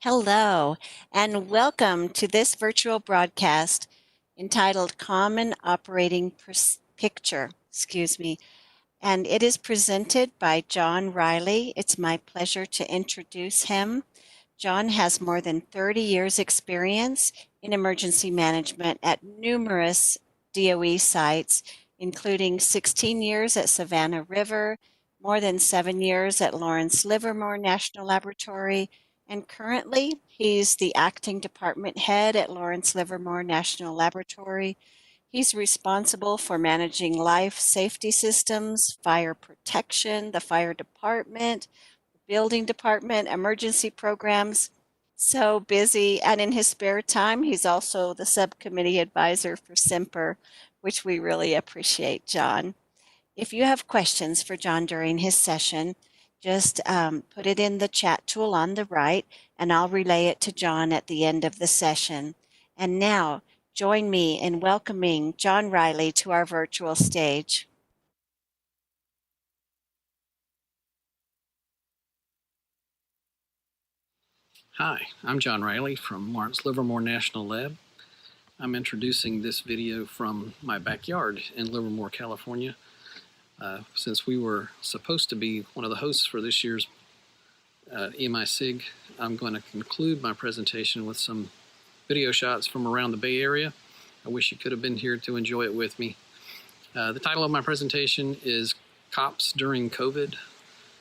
Hello, and welcome to this virtual broadcast entitled Common Operating Picture, and it is presented by John Riley. It's my pleasure to introduce him. John has more than 30 years experience in emergency management at numerous DOE sites, including 16 years at Savannah River, more than 7 years at Lawrence Livermore National Laboratory, and currently he's the acting department head at Lawrence Livermore National Laboratory. He's responsible for managing life safety systems, fire protection, the fire department, building department, emergency programs. So busy. And in his spare time, he's also the subcommittee advisor for SIMPER, which we really appreciate, John. If you have questions for John during his session, just put it in the chat tool on the right, and I'll relay it to John at the end of the session. And now, join me in welcoming John Riley to our virtual stage. Hi, I'm John Riley from Lawrence Livermore National Lab. I'm introducing this video from my backyard in Livermore, California. Since we were supposed to be one of the hosts for this year's EMI-SIG, I'm going to conclude my presentation with some video shots from around the Bay Area. I wish you could have been here to enjoy it with me. The title of my presentation is Cops During COVID,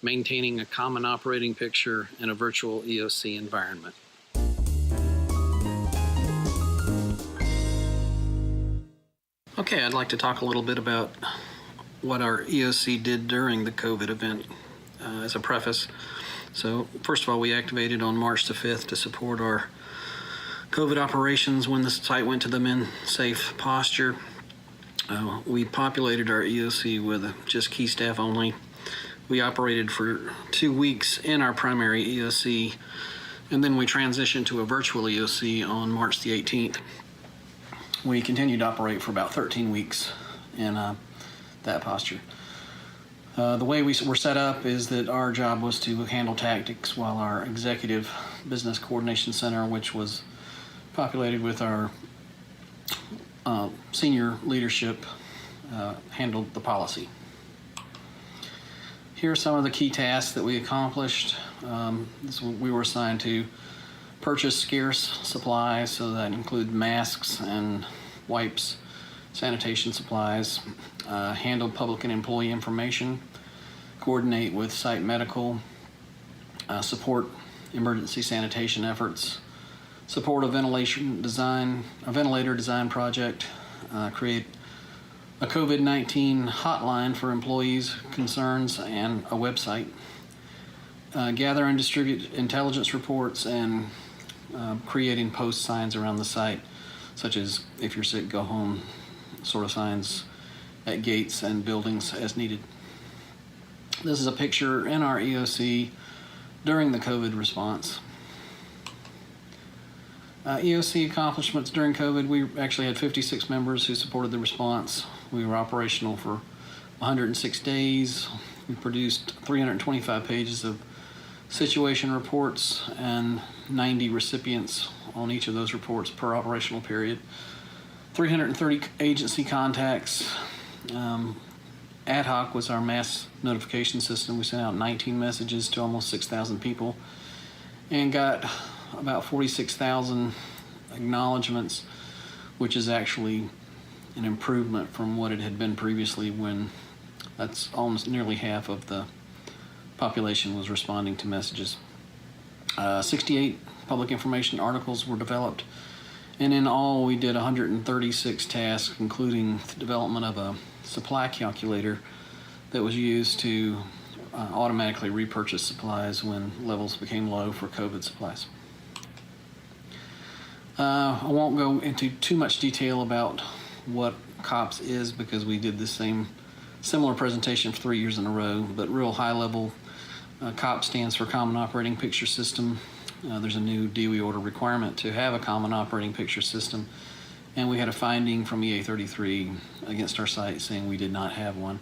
Maintaining a Common Operating Picture in a Virtual EOC Environment. Okay, I'd like to talk a little bit about what our EOC did during the COVID event as a preface. So first of all, we activated on March the 5th to support our COVID operations when the site went to the min safe posture. We populated our EOC with just key staff only. We operated for 2 weeks in our primary EOC, and then we transitioned to a virtual EOC on March the 18th. We continued to operate for about 13 weeks in that posture. The way we were set up is that our job was to handle tactics while our executive business coordination center, which was populated with our senior leadership, handled the policy. Here are some of the key tasks that we accomplished. We were assigned to purchase scarce supplies, so that include masks and wipes, sanitation supplies, handle public and employee information, coordinate with site medical, support emergency sanitation efforts, support a ventilator design project, create a COVID-19 hotline for employees' concerns, and a website. Gather and distribute intelligence reports, and creating post signs around the site, such as "if you're sick, go home" sort of signs at gates and buildings as needed. This is a picture in our EOC during the COVID response. EOC accomplishments during COVID, we actually had 56 members who supported the response. We were operational for 106 days. We produced 325 pages of situation reports and 90 recipients on each of those reports per operational period. 330 agency contacts. Ad hoc was our mass notification system. We sent out 19 messages to almost 6,000 people and got about 46,000 acknowledgments, which is actually an improvement from what it had been previously, when that's almost nearly half of the population was responding to messages. 68 public information articles were developed, and in all we did 136 tasks, including the development of a supply calculator that was used to automatically repurchase supplies when levels became low for COVID supplies. I won't go into too much detail about what COPS is, because we did the similar presentation for 3 years in a row, but real high level, COPS stands for Common Operating Picture System. There's a new DOE order requirement to have a Common Operating Picture System, and we had a finding from EA 33 against our site saying we did not have one.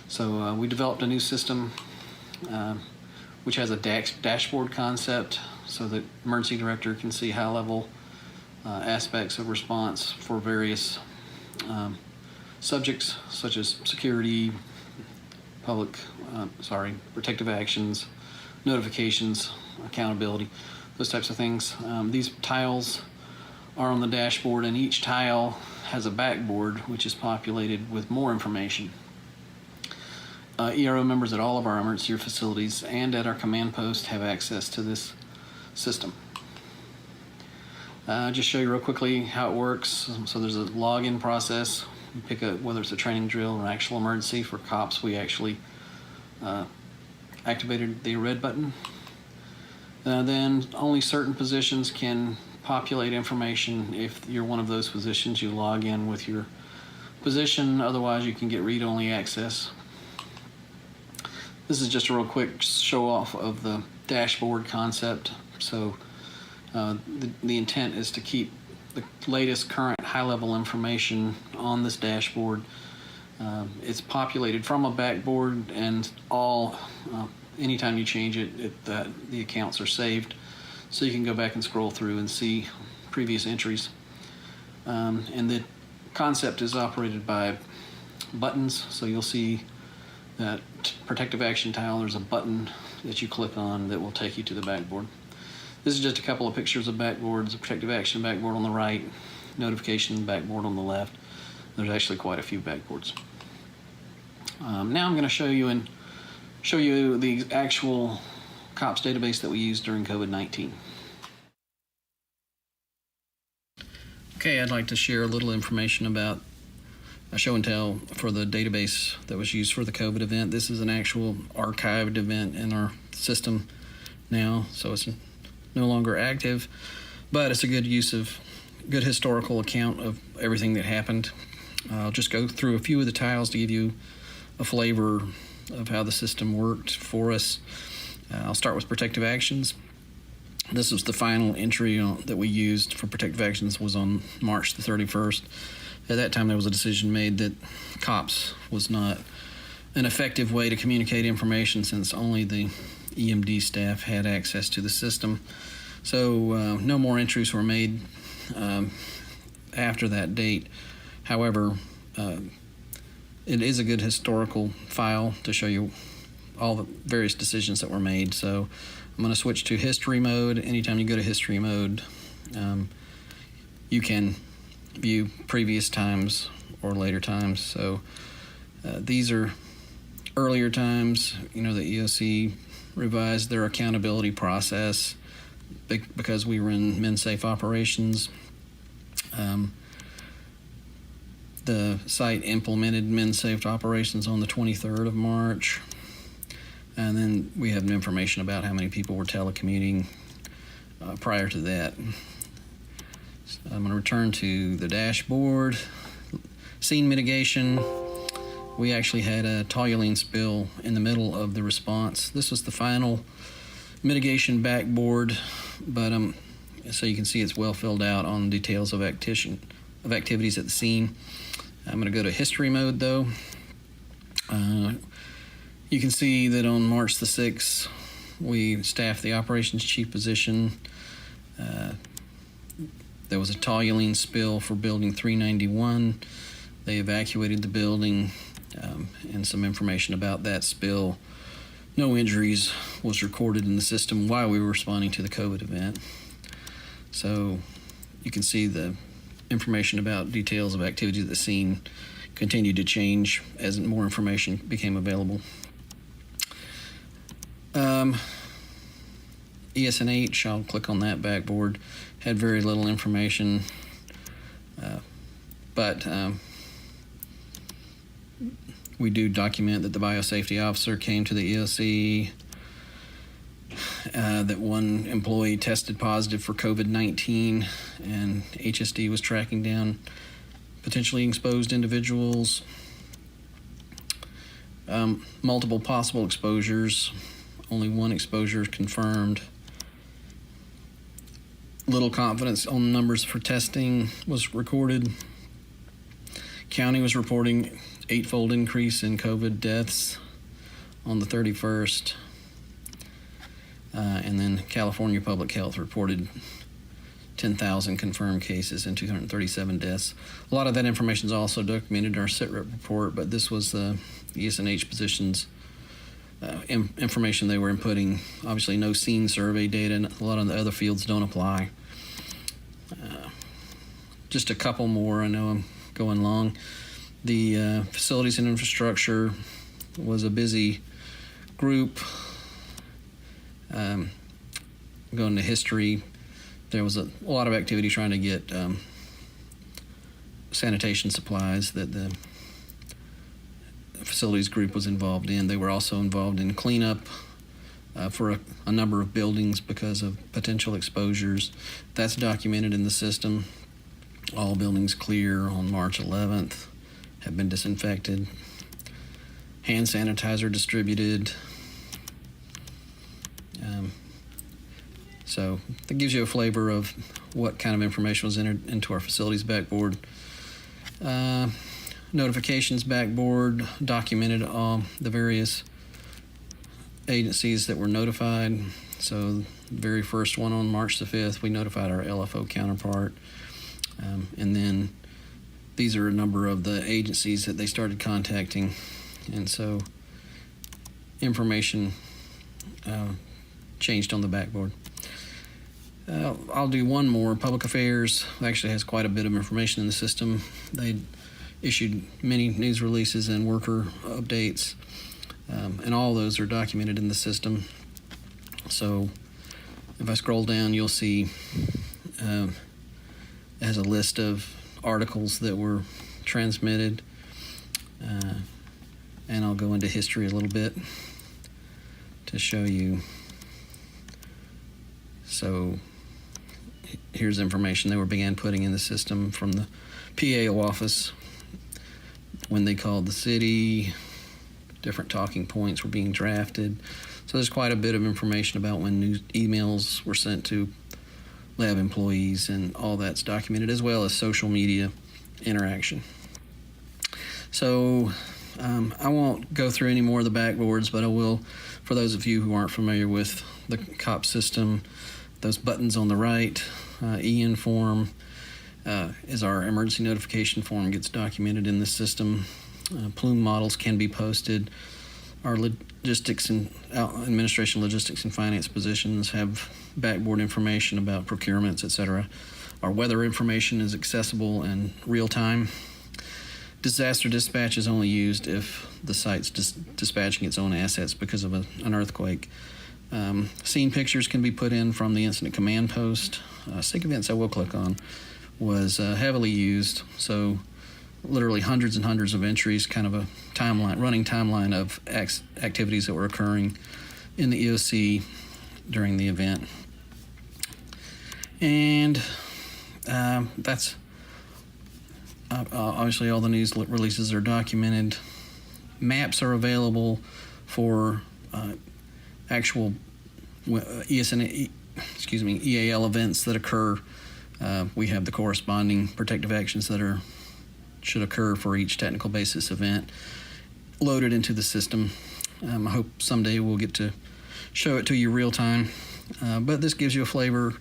So we developed a new system which has a dashboard concept, so the emergency director can see high-level aspects of response for various subjects such as security, protective actions, notifications, accountability, those types of things. These tiles are on the dashboard, and each tile has a backboard which is populated with more information. ERO members at all of our emergency facilities and at our command post have access to this system. Just show you real quickly how it works. So there's a login process. You pick whether it's a training drill or an actual emergency. For cops, we actually activated the red button. Then only certain positions can populate information. If you're one of those positions, you log in with your position. Otherwise, you can get read-only access. This is just a real quick show off of the dashboard concept. So the intent is to keep the latest current high-level information on this dashboard. It's populated from a backboard, and anytime you change it, the accounts are saved, so you can go back and scroll through and see previous entries. And the concept is operated by buttons, so you'll see that protective action tile, there's a button that you click on that will take you to the backboard. This is just a couple of pictures of backboards, a protective action backboard on the right, notification backboard on the left. There's actually quite a few backboards. Now I'm going to show you the actual COPS database that we used during COVID-19. Okay, I'd like to share a little information about a show and tell for the database that was used for the COVID event. This is an actual archived event in our system now, so it's no longer active, but it's a good historical account of everything that happened. I'll just go through a few of the tiles to give you a flavor of how the system worked for us. I'll start with protective actions. This was the final entry that we used for protective actions, was on March the 31st. At that time, there was a decision made that COPS was not an effective way to communicate information, since only the EMD staff had access to the system. So no more entries were made after that date. However, it is a good historical file to show you all the various decisions that were made. So I'm going to switch to history mode. Anytime you go to history mode, you can view previous times or later times. So these are earlier times. The EOC revised their accountability process because we were in MinSafe operations. The site implemented MinSafe operations on the 23rd of March. And then we have information about how many people were telecommuting prior to that. So I'm going to return to the dashboard. Scene mitigation. We actually had a toluene spill in the middle of the response. This was the final mitigation backboard, but so you can see it's well filled out on details of activities at the scene. I'm going to go to history mode though. You can see that on March the 6th, we staffed the operations chief position. There was a toluene spill for building 391. They evacuated the building, and some information about that spill. No injuries was recorded in the system while we were responding to the COVID event. So you can see the information about details of activity at the scene continued to change as more information became available. ESNH, I'll click on that backboard, had very little information, but we do document that the biosafety officer came to the EOC, that one employee tested positive for COVID-19, and HSD was tracking down potentially exposed individuals. Multiple possible exposures, only one exposure confirmed. Little confidence on numbers for testing was recorded. County was reporting 8-fold increase in COVID deaths on the 31st. And then California Public Health reported 10,000 confirmed cases and 237 deaths. A lot of that information is also documented in our SITREP report, but this was the ESNH positions information they were inputting. Obviously, no scene survey data, and a lot of the other fields don't apply. Just a couple more. I know I'm going long. The facilities and infrastructure was a busy group. Going to history, there was a lot of activity trying to get sanitation supplies that the facilities group was involved in. They were also involved in cleanup for a number of buildings because of potential exposures. That's documented in the system. All buildings clear on March 11th, have been disinfected. Hand sanitizer distributed. So that gives you a flavor of what kind of information was entered into our facilities backboard. Notifications backboard documented the various agencies that were notified. So the very first one on March the 5th, we notified our LFO counterpart. And then these are a number of the agencies that they started contacting. And so information changed on the backboard. I'll do one more. Public Affairs actually has quite a bit of information in the system. They issued many news releases and worker updates, and all those are documented in the system. So if I scroll down, you'll see it has a list of articles that were transmitted, and I'll go into history a little bit to show you. So here's information they began putting in the system from the PAO office when they called the city. Different talking points were being drafted. So there's quite a bit of information about when news emails were sent to lab employees, and all that's documented, as well as social media interaction. So I won't go through any more of the backboards, but I will, for those of you who aren't familiar with the COP system, those buttons on the right, EN form is our emergency notification form, gets documented in the system. Plume models can be posted. Our logistics and administration, logistics and finance positions have backboard information about procurements, etc. Our weather information is accessible in real time. Disaster dispatch is only used if the site's dispatching its own assets because of an earthquake. Scene pictures can be put in from the incident command post. Sync events I will click on was heavily used, so literally hundreds and hundreds of entries, kind of a running timeline of activities that were occurring in the EOC during the event. And that's obviously all the news releases are documented. Maps are available for actual EAL events that occur. We have the corresponding protective actions that should occur for each technical basis event loaded into the system. I hope someday we'll get to show it to you real time, but this gives you a flavor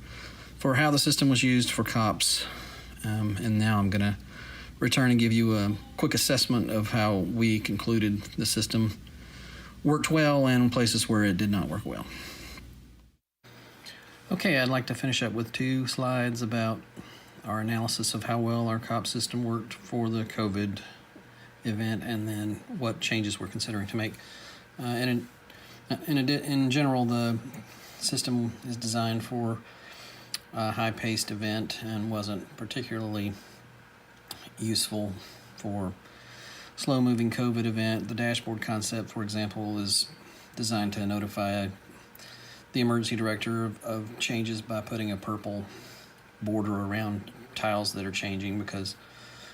for how the system was used for COPS. And now I'm going to return and give you a quick assessment of how we concluded the system worked well and places where it did not work well. Okay, I'd like to finish up with 2 slides about our analysis of how well our COP system worked for the COVID event, and then what changes we're considering to make. In general, the system is designed for a high-paced event and wasn't particularly useful for slow-moving COVID event. The dashboard concept, for example, is designed to notify the emergency director of changes by putting a purple border around tiles that are changing, because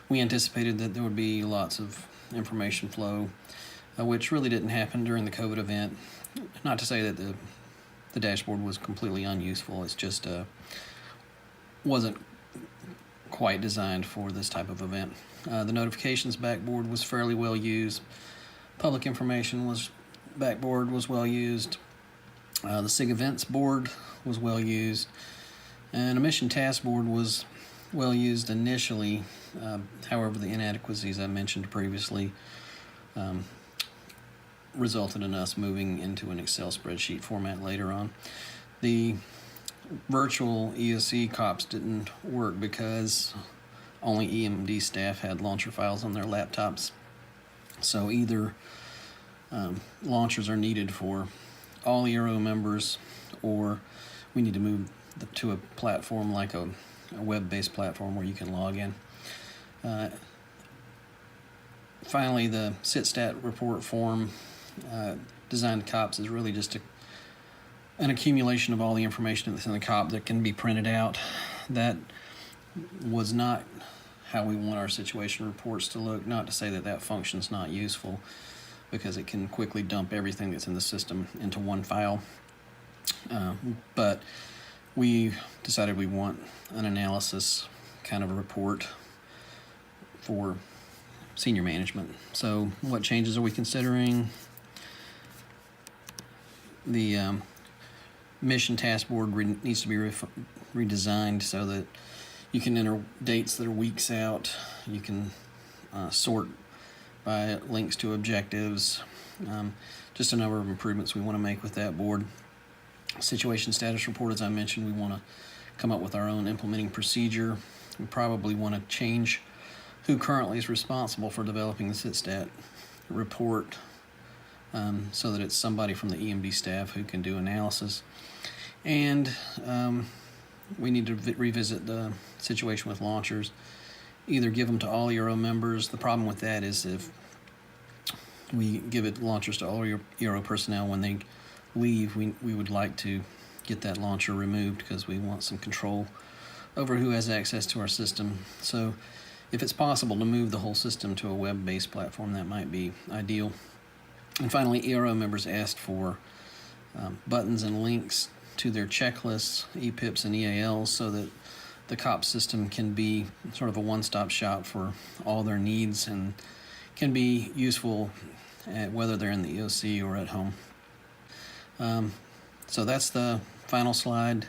we anticipated that there would be lots of information flow, which really didn't happen during the COVID event. Not to say that the dashboard was completely unuseful, it's just wasn't quite designed for this type of event. The notifications backboard was fairly well used. Public information backboard was well used. The SIG events board was well used, and a mission task board was well used initially. However, the inadequacies I mentioned previously resulted in us moving into an Excel spreadsheet format later on. The virtual EOC COPS didn't work because only EMD staff had launcher files on their laptops. So either launchers are needed for all ERO members, or we need to move to a platform like a web-based platform where you can log in. Finally, the SITSTAT report form designed COPS is really just an accumulation of all the information that's in the COP that can be printed out. That was not how we want our situation reports to look. Not to say that that function's not useful, because it can quickly dump everything that's in the system into one file. But we decided we want an analysis kind of a report for senior management. So what changes are we considering? The mission task board needs to be redesigned so that you can enter dates that are weeks out. You can sort by links to objectives. Just a number of improvements we want to make with that board. Situation status report, as I mentioned, we want to come up with our own implementing procedure. We probably want to change who currently is responsible for developing the SITSTAT report, so that it's somebody from the EMD staff who can do analysis. And we need to revisit the situation with launchers. Either give them to all ERO members. The problem with that is if we give it launchers to all ERO personnel when they leave, we would like to get that launcher removed because we want some control over who has access to our system. So if it's possible to move the whole system to a web-based platform, that might be ideal. And finally, ERO members asked for buttons and links to their checklists, EPIPs and EALs, so that the COP system can be sort of a one-stop shop for all their needs and can be useful whether they're in the EOC or at home. So that's the final slide,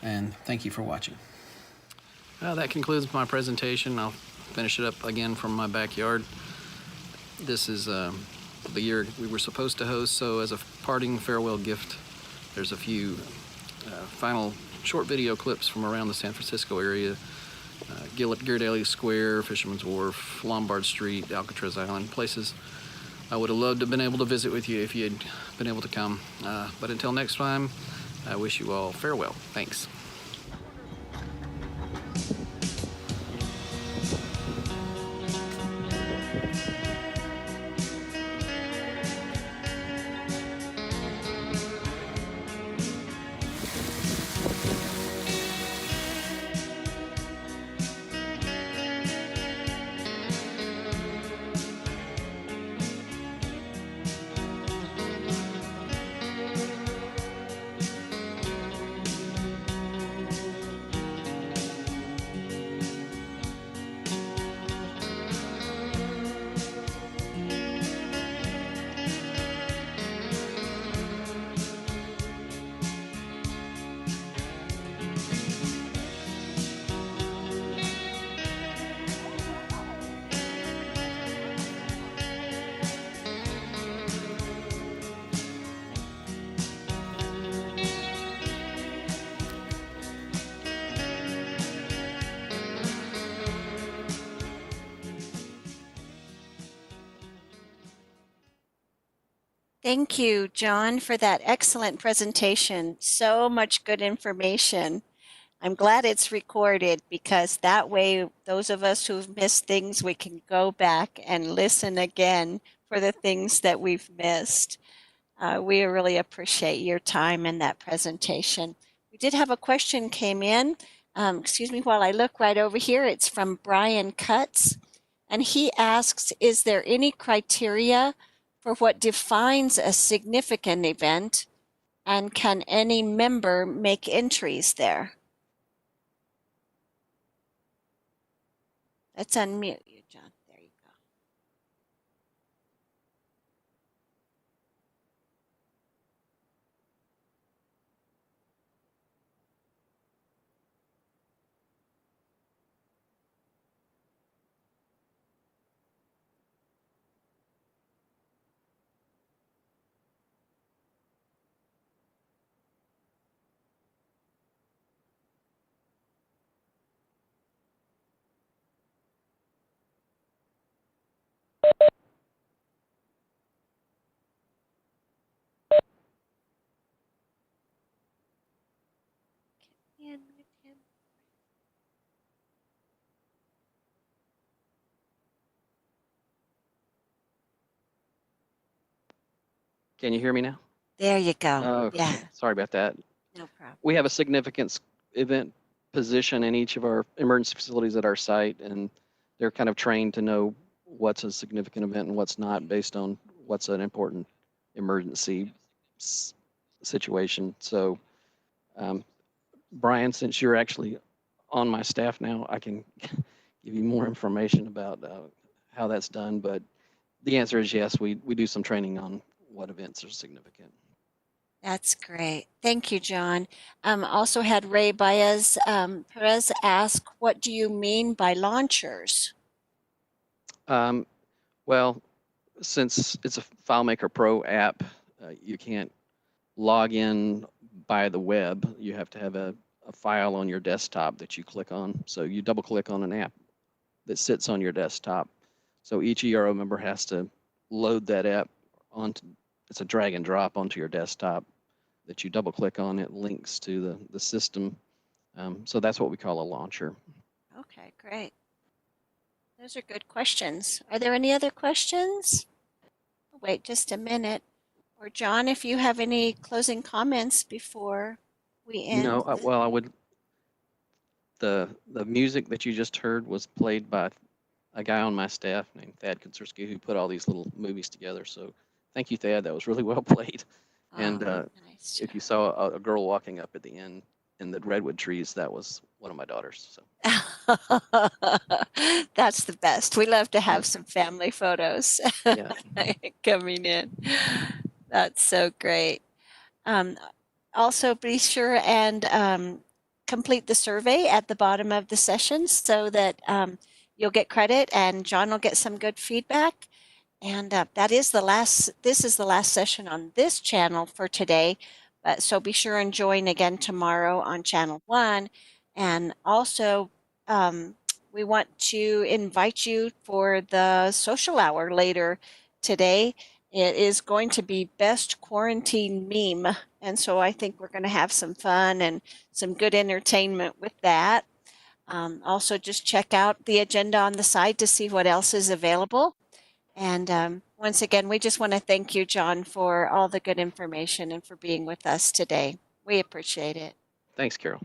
and thank you for watching. That concludes my presentation. I'll finish it up again from my backyard. This is the year we were supposed to host, so as a parting farewell gift, there's a few final short video clips from around the San Francisco area. Ghirardelli Square, Fisherman's Wharf, Lombard Street, Alcatraz Island, places I would have loved to have been able to visit with you if you had been able to come. But until next time, I wish you all farewell. Thanks. Thank you, John, for that excellent presentation. So much good information. I'm glad it's recorded because that way, those of us who've missed things, we can go back and listen again for the things that we've missed. We really appreciate your time in that presentation. We did have a question came in. Excuse me while I look right over here. It's from Brian Cutts. And he asks, is there any criteria for what defines a significant event? And can any member make entries there? Let's unmute you, John. There you go. Can you hear me now? There you go. Okay, Yeah, sorry about that. no problem. We have a significant event position in each of our emergency facilities at our site, and they're kind of trained to know what's a significant event and what's not based on what's an important emergency situation. So, Brian, since you're actually on my staff now, I can give you more information about how that's done. But the answer is yes, we do some training on what events are significant. That's great. Thank you, John. Also had Ray Baez Perez ask, what do you mean by launchers? Well, since it's a FileMaker Pro app, you can't log in by the web. You have to have a file on your desktop that you click on. So you double click on an app that sits on your desktop. So each ERO member has to load that app onto, it's a drag and drop onto your desktop that you double click on. It links to the system. So that's what we call a launcher. Okay, great. Those are good questions. Are there any other questions? Wait just a minute. Or John, if you have any closing comments before we end. No, well, I would, the music that you just heard was played by a guy on my staff named Thad Koncerski who put all these little movies together. So thank you, Thad. That was really well played. And Nice. if you saw a girl walking up at the end in the redwood trees, that was one of my daughters. So That's the best. We love to have yeah. some family photos Yeah. coming in. That's so great. Also, be sure and complete the survey at the bottom of the session so that you'll get credit and John will get some good feedback. And this is the last session on this channel for today. So be sure and join again tomorrow on channel 1. And also, we want to invite you for the social hour later today. It is going to be best quarantine meme. And so I think we're going to have some fun and some good entertainment with that. Also, just check out the agenda on the side to see what else is available. And once again, we just want to thank you, John, for all the good information and for being with us today. We appreciate it. Thanks, Carol.